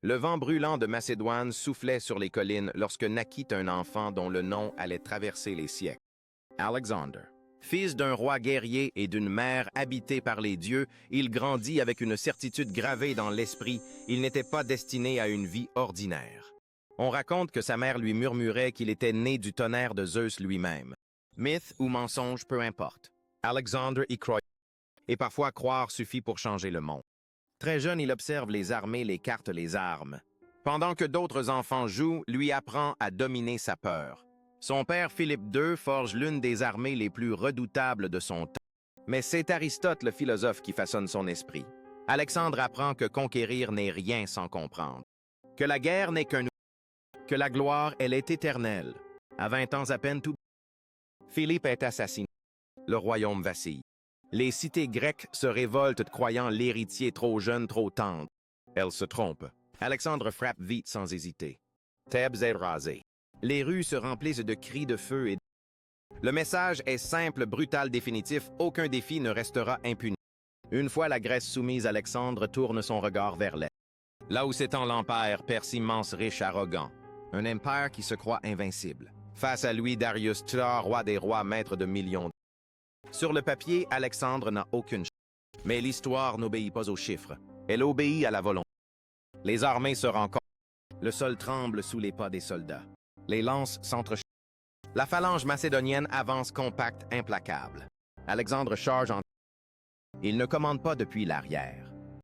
Le vent brûlant de Macédoine soufflait sur les collines lorsque naquit un enfant dont le nom allait traverser les siècles. Alexandre. Fils d'un roi guerrier et d'une mère habitée par les dieux, il grandit avec une certitude gravée dans l'esprit, il n'était pas destiné à une vie ordinaire. On raconte que sa mère lui murmurait qu'il était né du tonnerre de Zeus lui-même. Mythe ou mensonge, peu importe. Alexandre y croyait. Et parfois croire suffit pour changer le monde. Très jeune, il observe les armées, les cartes, les armes. Pendant que d'autres enfants jouent, lui apprend à dominer sa peur. Son père Philippe II forge l'une des armées les plus redoutables de son temps. Mais c'est Aristote le philosophe qui façonne son esprit. Alexandre apprend que conquérir n'est rien sans comprendre. Que la guerre n'est qu'un outil. Que la gloire, elle est éternelle. À 20 ans à peine tout. Philippe est assassiné. Le royaume vacille. Les cités grecques se révoltent croyant l'héritier trop jeune, trop tendre. Elles se trompent. Alexandre frappe vite sans hésiter. Thèbes est rasée. Les rues se remplissent de cris de feu et... Le message est simple, brutal, définitif. Aucun défi ne restera impuni. Une fois la Grèce soumise, Alexandre tourne son regard vers l'Est. Là où s'étend l'Empire, Perse immense, riche, arrogant. Un empire qui se croit invincible. Face à lui, Darius III, roi des rois, maître de millions. Sur le papier, Alexandre n'a aucune chance. Mais l'histoire n'obéit pas aux chiffres. Elle obéit à la volonté. Les armées se rencontrent. Le sol tremble sous les pas des soldats. Les lances s'entrechoquent. La phalange macédonienne avance compacte, implacable. Alexandre charge en... Il ne commande pas depuis l'arrière.